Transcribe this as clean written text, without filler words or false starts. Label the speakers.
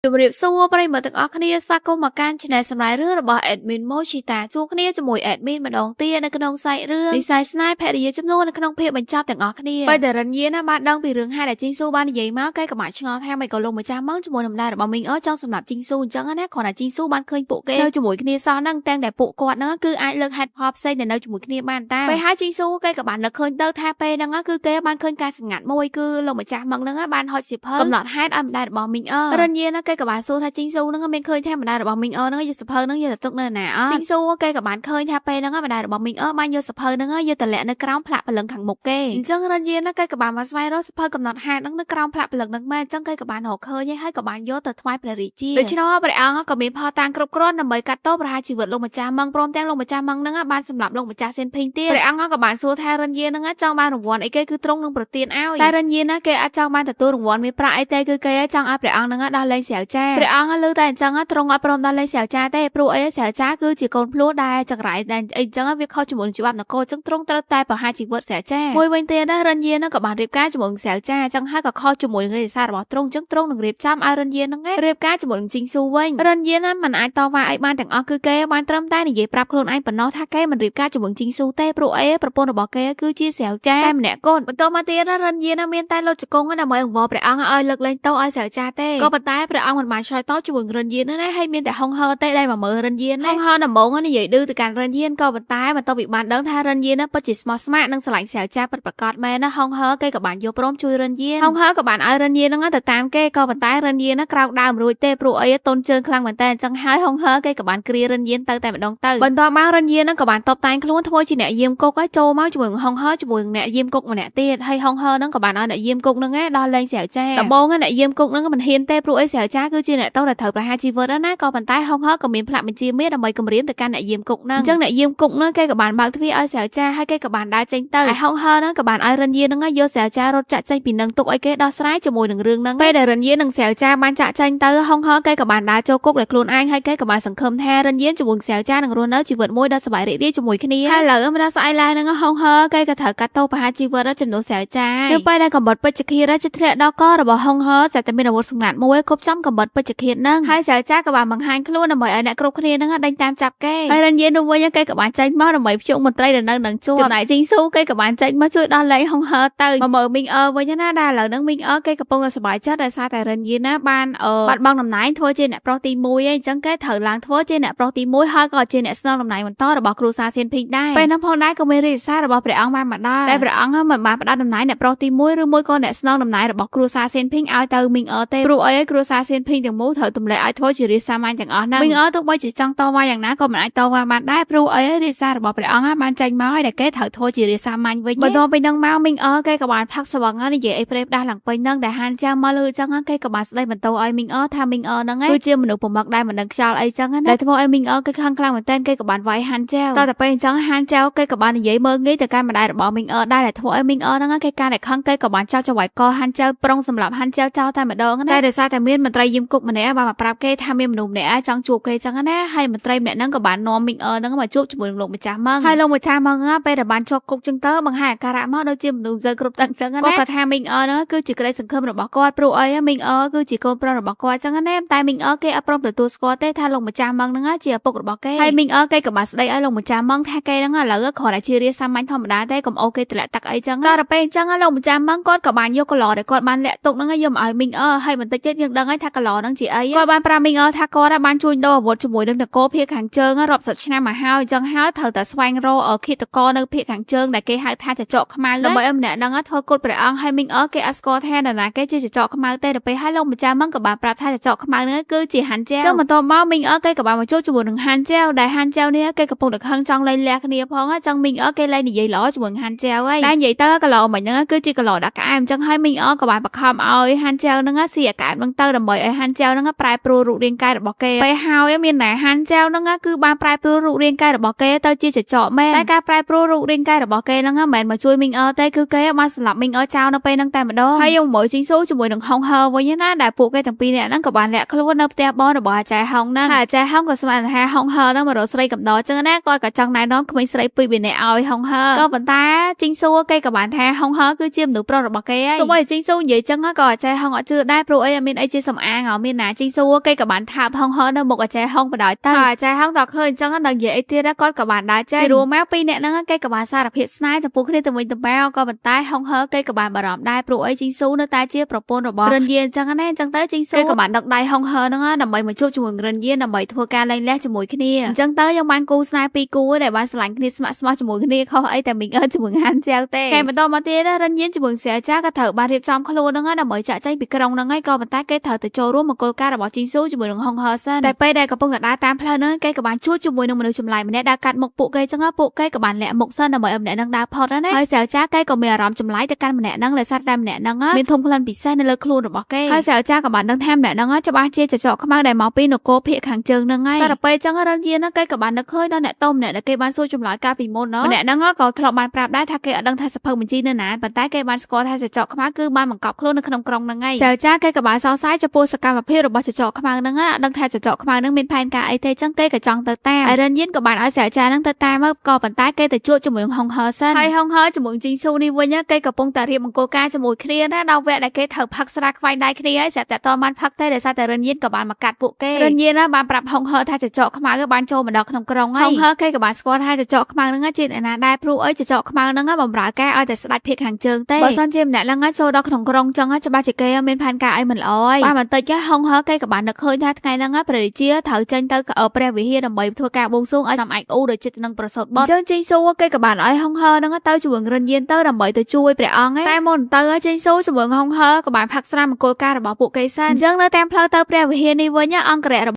Speaker 1: ជំរាបសួរប្រិយមិត្តទាំងអស់គ្នាស្វាគមន៍មកកាន់ Channel សម្រាប់រឿងរបស់ Admin Mochita ជួបគ្នាជាមួយ Admin ម្ដងទៀតនៅក្នុងសាច់រឿងនិស័យស្នេហ៍ភរិយាចំនួននៅក្នុងភាពបញ្ចប់ទាំងអស់គ្នាបើតារិនយាណាបានដឹងពីរឿងហេតុដែលជីងស៊ូបាននិយាយមកគេក៏បានឆ្ងល់ថាមិនក៏លោកម្ចាស់មកជាមួយនឹងម្ដាយរបស់មីងអចង់សម្រាប់ជីងស៊ូអញ្ចឹងណាគ្រាន់តែជីងស៊ូបានឃើញពួកគេនៅជាមួយគ្នាសោះហ្នឹងតែតែពួកគាត់ហ្នឹងគឺអាចលើកហេតុផលផ្សេងដែលនៅជាមួយគ្នាបានតាពេលហើយជីងស៊ូគេក៏បាននឹកឃើញទៅថាពេលហ្នឹងគឺគេបានឃើញការសម្ងាត់មួយគឺលោកម្ចាស់មកហ្នឹងបានហុចសិភៅកំណត់ហេតុឲ្យម្ដាយរបស់មីងអរិនយាណាគេក៏បានសួរថាជីងស៊ូហ្នឹងមានឃើញថាម្ដាយរបស់មីងអហ្នឹងយកសភៅហ្នឹងយកទៅទុកនៅណាអត់ជីងស៊ូគេក៏បានឃើញថាពេលហ្នឹងម្ដាយរបស់មីងអបានយកសភៅហ្នឹងយកទៅលាក់នៅក្រោមផ្លាកព្រលឹងខាងមុខគេអញ្ចឹងរិនយាណាគេក៏បានមកស្វែងរកសភៅកំណត់ហេតុហ្នឹងនៅក្រោមផ្លាកព្រលឹងហ្នឹងមកអញ្ចឹងគេក៏បានរកឃើញហើយក៏បានយកទៅថ្វាយព្រះរាជាដូច្នោះព្រះអង្គក៏មានផតតាំងគ្រប់គ្រាន់ដើម្បីកាត់ទោសប្រហារជីវិតលោកម្ចាស់ម៉ងព្រមទាំងលោកម្ចាស់ម៉ងហ្នឹងបានសម្លាប់លោកម្ចាស់សេនភីងទៀតព្រះអង្គក៏បានសួរថារិនយាហ្នឹងចង់បានរង្វាន់អីគេគឺទ្រង់នឹងប្រទានឲ្យតែរិនយាណាគេអាចចង់បានទទួលរង្វាន់មានប្រាក់អីទេគឺគេចង់ឲ្យព្រះអង្គហ្នឹងដោះលែងស្រាវចាព្រះអង្គលើតែអញ្ចឹងទ្រង់អត់ព្រមដោះលែងស្រាវចាទេព្រោះអីស្រាវចាគឺជាកូនភ្លោះដែលចង្រៃដែលអីអញ្ចឹងវាខុសជាមួយនឹងច្បាប់នគរអញ្ចឹងទ្រង់ត្រូវតែប្រហារជីវិតស្រាវចាមួយវិញទៀតណារិនយាហ្នឹងក៏បានរៀបការជាមួយនឹងស្រាវចាអញ្ចឹងហើយក៏ខុសជាមួយនឹងរាជសាររបស់ទ្រង់អញ្ចឹងទ្រង់នឹងរៀបចំឲ្យរិនយាហ្នឹងរៀបការជាមួយនឹងជីងស៊ូវិញរិនយាណាមិនអាចតវ៉ាអីបានទាំងអស់គឺគេបានត្រឹមតែនិយាយប្រាប់ខ្លួនឯងប៉ុណ្ណោះថាគេមិនរៀបការជាមួយជីងស៊ូទេព្រោះអីប្រពន្ធរបស់គេគឺជាស្រាវចាតែម្នាក់កូនបន្តមកទៀតរិនយាណាមានតែលុតជង្គង់ដើម្បីអង្វរព្រះអង្គឲ្យលើកលែងទោសឲ្យស្រាវចាទេក៏ប៉ុន្តែព្រះអង្គមិនបានឆ្លើយតបជាមួយរិនយាណាហើយមានតែហុងហឺទេដែលមកមើលរិនយាណាហុងហឺដំបងនិយាយឌឺទៅកាន់រិនយាក៏ប៉ុន្តែបន្ទាប់ពីបានដឹងថារិនយាណាពិតជាស្មោះស្ម័គ្រនិងស្រឡាញ់ស្រាវចាពិតប្រាកដមែនណាហុងហឺគេក៏បានយកព្រមជួយរិនយាហុងហឺក៏បានឲ្យរិនយាហ្នឹងទៅតាមគេក៏ប៉ុន្តែរិនយាណាក្រោកដើមរួចទេព្រោះអីតូនជើងខ្លាំងមែនតើអញ្ចឹងហើយហុងហឺគេក៏បានគ្រារិនយាទៅតែម្ដងទៅបន្ទាប់មករិនយាហ្នឹងក៏បានតបតែងខ្លួនធ្វើជាអ្នកយាមគុកឲ្យចូលមកជាមួយហុងហឺជាមួយអ្នកយាមគុកម្នាក់ទៀតហើយហុងហឺហ្នឹងក៏បានឲ្យអ្នកយាមគុកហ្នឹងដល់លែងស្រាវចាដំបងអ្នកយាមគុកហ្នឹងមិនហ៊ានទេព្រោះអីស្រាវចាគឺជាអ្នកតោដែលត្រូវប្រហារជីវិតណាក៏ប៉ុន្តែហុងហឺក៏មានផ្លាកបញ្ជាមេដើម្បីគម្រាមទៅកាន់អ្នកយាមគុកហ្នឹងអញ្ចឹងអ្នកយាមគុកហ្នឹងគេក៏បានបើកទ្វារឲ្យស្រាវចាហើយគេក៏បានដើរចេញទៅហើយហុងហឺហ្នឹងក៏បានឲ្យរិនយាហ្នឹងយកស្រាវចារត់ចាក់ចេញពីនឹងទុកឲ្យគេដោះស្រាយជាមួយនឹងរឿងហ្នឹងពេលដែលរិនយានិងស្រាវចាបានចាក់ចេញទៅហុងហឺគេក៏បានដើរចូលគុកដោយខ្លួនឯងហើយគេក៏បានសង្ឃឹមថារិនយាជាមួយស្រាវចានឹងរស់នៅជីវិតមួយដ៏សុបាយរីករាយជាមួយគ្នាហើយឥឡូវម្ដងស្អែកឡើងហ្នឹងហុងហឺគេក៏ត្រូវកាត់ទោសប្រហារជីវិតចំនួនស្រាវចានៅពេលដែលកំបិតពេជ្ជឃាតជិតធ្លាក់ដល់ករបស់ហុងហឺតែតែមានអាវុធសម្ងាត់មួយគប់ចំកំបិតពេជ្ជឃាតហ្នឹងហើយស្រាវចាក៏បានបង្ហាញខ្លួនដើម្បីឲ្យអ្នកគ្រប់គ្នាហ្នឹងដេញតាមចាប់គេហើយរិនយានោះវិញគេក៏បានចេញមកដើម្បីភ្ជុកមន្ត្រីដែលនៅនឹងជួបចំណែកជីងស៊ូគេក៏បានចេញមកជួយដោះលែងហុងហឺទៅមកមើលមីងអវិញណាដែលឥឡូវហ្នឹងមីងអគេកំពុងតែសប្បាយចិត្តដោយសារតែរិនយាណាបានបាត់បង់តំណែងធ្វើជាអ្នកប្រុសទី1ឯងអញ្ចឹងគេត្រូវឡើងធ្វើជាអ្នកប្រុសទី1ហើយក៏ជាអ្នកស្នងតំណែងបន្តរបស់គ្រួសារសៀនភីងដែរពេលហ្នឹងផងដែរក៏មានរាជសាររបស់ព្រះអង្គបានមកដល់តែព្រះអង្គមិនបានផ្ដល់តំណែងអ្នកប្រុសទី1ឬមួយក៏អ្នកស្នងតំណែងរបស់គ្រួសារសៀនភីងឲ្យទៅមីងអទេព្រោះអីគ្រួសារសៀនភីងទាំងមូលត្រូវទម្លាក់ឲ្យធ្វើជារាជសាមញ្ញទាំងអស់ហ្នឹងមីងអទោះបីជាចង់តវ៉ាយ៉ាងណាក៏មិនអាចតវ៉ាបានដែរព្រោះអីរាជសាររបស់ព្រះអង្គបានចេញមកឲ្យតែគេត្រូវធ្វើជារាជសាមញ្ញវិញបន្ទាប់ពីហ្នឹងមកមីងអគេក៏បានផឹកស្វឹងនិយាយអីព្រេបដាស់ឡើងពេញហ្នឹងដែលហានចាំមកលើអញ្ចឹងគេក៏បានស្ដីបន្ទោឲ្យមីងអថាមីងអហ្នឹងគឺជាមនុស្សប្រមឹកដែលមិនដឹងខ្យល់អីចឹងណាដែលធ្វើឲ្យមីងអគេខឹងខ្លាំងមែនទែនគេក៏បានវាយហានចៅតតែពេលអញ្ចឹងហានចៅគេក៏បាននិយាយមើលងាយទៅកាន់ម្ដាយរបស់មីងអដែរដែលធ្វើឲ្យមីងអហ្នឹងគេកាន់តែខឹងគេក៏បានចោទចវាយកហានចៅប្រុងសម្រាប់ហានចៅចោលតែម្ដងតែដោយសារតែមានមន្ត្រីយាមគុកម្នាក់បានមកប្រាប់គេថាមានមនុស្សម្នាក់ចង់ជួបគេចឹងណាហើយមន្ត្រីម្នាក់ហ្នឹងក៏បាននាំមីងអហ្នឹងមកជួបជាមួយនឹងលោកម្ចាស់ម៉ងហើយលោកម្ចាស់ម៉ងពេលដែលបានជាប់គុកចឹងទៅបង្ហាញអាការៈមកដូចជាមនុស្សសើគ្រប់ទឹកចឹងណាគាត់ក៏ថាមីងអហ្នឹងគឺជាក្តីសង្ឃឹមរបស់គាត់ព្រោះអីមីងអគឺជាកូនប្រុសរបស់គាត់ចឹងណាតែមីងអគេអត់ព្រមទទួលស្គាល់ទេថាលោកម្ចាស់ម៉ងហ្នឹងជាឪពុករបស់គេហើយមីងអគេក៏បានស្ដីឲ្យលោកម្ចាស់ម៉ងថាគេហ្នឹងឥឡូវគ្រាន់តែជារាជសាមញ្ញធម្មតាទេកុំអូគេទម្លាក់ទឹកអីចឹងដល់ពេលអញ្ចឹងលោកម្ចាស់ម៉ងគាត់ក៏បានយកកឡដែលគាត់បានលាក់ទុកហ្នឹងយកមកឲ្យមីងអហើយបន្តិចទៀតយើងដឹងហើយថាកឡហ្នឹងជាអីគាត់បានប្រាប់មីងអថាគាត់បានជួញដូរអាវុធជាមួយនឹងនគរភាគខាងជើងរាប់សិបឆ្នាំមកហើយអញ្ចឹងហើយត្រូវតែស្វែងរកឃាតករនៅភាគខាងជើងដែលគេហៅថាចចកខ្មៅដើម្បីឲ្យម្នាក់ហ្នឹងធ្វើគុតព្រះអង្គហើយមីងអគេអត់ស្គាល់ថានរណាគេជាចចកខ្មៅទេដល់ពេលហើយលោកម្ចាស់ម៉ងក៏បានប្រាប់ថាចចកខ្មៅហ្នឹងគឺជាហាន់ចៅចឹងបន្ទាប់មកមីងអគេក៏បានមកជួបជាមួយនឹងហាន់ចៅដែលហាន់ចៅនេះគេកំពុងតែខឹងចង់លែងលះគ្នាផងអញ្ចឹងមីងអគេលែងនិយាយល្អជាមួយនឹងហាន់ចៅហើយតែនិយាយទៅកឡមិញហ្នឹងគឺជាកឡដាក់ក្អែមអញ្ចឹងហើយមីងអក៏បានបង្ខំឲ្យហាន់ចៅហ្នឹងស៊ីអាកែបហ្នឹងទៅដើម្បីឲ្យហាន់ចៅហ្នឹងប្រែប្រួលរូបរាងកាយរបស់គេពេលហើយមានតែហាន់ចៅហ្នឹងគឺបានប្រែប្រួលរូបរាងកាយរបស់គេទៅជាចចកមែនតែការប្រែប្រួលរូបរាងកាយរបស់គេហ្នឹងមិនមែនមកជួយមីងអទេគឺគេបានសម្លាប់មីងអចោលនៅពេលហ្នឹងតែម្ដងហើយយកមកជីងស៊ូជាមួយនឹងហុងហឺវិញណាដែលពួកគេទាំងពីរនាក់ហ្នឹងក៏បានលាក់ខ្លួននៅផ្ទះបងរបស់អាចារ្យហុងហ្នឹងហើយអាចារ្យហុងក៏ស្មានថាហុងហឺហ្នឹងមករកស្រីកំដរចឹងណាគាត់ក៏ចង់ណែនាំក្មេងស្រីពីរនាក់ឲ្យហុងហឺក៏ប៉ុន្តែជីងស៊ូគេក៏បានថាហុងហឺគឺជាមនុស្សប្រុសរបស់គេហើយទោះបីជីងស៊ូនិយាយចឹងក៏អាចារ្យហុងអត់ជឿដែរព្រោះអីអត់មានអីជាសំអា ងមានណាជីស៊ូគេក៏បានថាហងហើនៅមុខអាចារ្យហងបដ ទៅអាចារ្យហងតឃើញអញ្ចឹងដល់និយាយអីទៀតគាត់ក៏បានដើរចេញជារួមមកពីរនាក់ហ្នឹងគេក៏បានសារភាពស្នេហ៍ចំពោះគ្នាទៅវិញទៅមកក៏ប៉ុន្តែហងហើគេក៏បានបារម្ភដែរព្រោះអីជីស៊ូនៅតែជាប្រពន្ធរបស់រិនយាអញ្ចឹងណាអញ្ចឹងទៅជីស៊ូគេក៏បានដឹកដៃហងហើហ្នឹងដើម្បីមកជួបជាមួយរិនយាដើម្បីធ្វើការលែងលះជាមួយគ្នាអញ្ចឹងទៅយើងបានគូស្នេហ៍ពីរគូដែលបានស្រឡាញ់គ្នាស្ម័គ្រស្មោះជាមួយគ្នាខុសអីតែមីងអើជាមួយហានជាវទេគេបន្តមកទៀតរិនយាជាមួយសៀចាក៏ត្រូវបានរៀបចំខ្លួនហ្នឹងដើម្បីចាក់ចែងពីក្រុងហ្នឹងហើយក៏ប៉ុន្តែគេត្រូវទៅចូលរួមមង្គលការរបស់ជីស៊ូជាមួយនឹងហងហើសិនតែពេលដែលកំពុងតែដើរតាមផ្លូវហ្នឹងគេក៏បានជួបជាមួយនឹងមនុស្សចម្លែកម្នាក់ដើរកាត់មុខពួកគេអញ្ចឹងពួកគេក៏បានលាក់មុខសិនដើម្បីឲ្យម្នាក់ហ្នឹងដើរផុតណាហើយសៀចាគេក៏មានអារម្មណ៍ចម្លែកទៅកាន់ម្នាក់ហ្នឹងដែលសត្វតែម្នាក់ហ្នឹងមានធំក្លិនពិសេសនៅលើខ្លួនរបស់គេហើយសៀចាក៏បានដឹងថាម្នាក់ហ្នឹងច្បាស់ជាចចកខ្មៅដែលមកពីនគរភាគខាងជើងហ្នឹងហើយតែពេលអញ្ចឹងរិនយាហ្នឹងគេក៏បាននឹកឃើញដល់អ្នកតោម្នាក់ដែលគេបានសួរចម្លើយកាលពីមុនម្នាក់ហ្នឹងក៏ធ្លាប់បានប្រាប់ដែរថាគេអត់ដឹងថាសភៅបញ្ជីនៅណាប៉ុន្តែគេបានស្គាល់ថាចចកខ្មៅគឺបានបង្កប់ខ្លួននៅក្នុងក្រុងហ្នឹងហើយសៀចាគេក៏បានសង្ស័យចំពោះសកម្មភាពរបស់ចចកខ្មៅហ្នឹងអត់ដឹងថាចចកខ្មៅហ្នឹងមានផែនការអីទេអញ្ចឹងគេក៏ចង់ទៅតាមហើយរិនយានក៏បានឲ្យសៀចាហ្នឹងទៅតាមមកក៏ប៉ុន្តែគេទៅជួបជាមួយហងហើសិនហើយហងហើជាមួយជីងស៊ូនេះវិញគេកំពុងតែរៀបមង្គលការជាមួយគ្នាណាដល់វគ្គដែលគេត្រូវផឹកស្រាខ្វែងដៃគ្នាហើយស្រាប់តែតបានផឹកទេដោយសារតែរិនយានក៏បានមកកាត់ពួកគេរិនយានណាបានប្រាប់ហងហើថាចចកខ្មៅបានចូលមកដល់ក្នុងក្រុងហើយហងហើគេក៏បានស្គាល់ថាចចកខ្មៅហ្នឹងជាអ្នកណាដែរព្រោះអីចចកខ្មៅហ្នឹងបំរើការឲ្យតែស្ដេចភាគខាងជើងទេបើសិនជាម្នាក់ហ្នឹងចូលដល់ក្នុងក្រុងចឹងច្បាស់ជាគេមានផែនការអីមិនល្អហើយបានបន្តិចហងហើគេក៏បាននឹកឃើញថាថ្ងៃហ្នឹងព្រះរាជាត្រូវចេញទៅព្រះវិហារដើម្បីធ្វើការបួងសួងឲ្យសំអាច់អ៊ូដោយចិត្តនឹងប្រសូតបុត្រអញ្ចឹងជីងស៊ូគេក៏បានឲ្យហងហើហ្នឹងទៅជួយរិនយានទៅដើម្បីទៅជួយព្រះអង្គតែមុនទៅជីងស៊ូជាមួយហងហើក៏បានផឹកស្រាមង្គលការរបស់ពួកគេសិនអញ្ចឹងនៅតាមផ្លូវទៅព្រះវិហារនេះវិញអង្គរៈ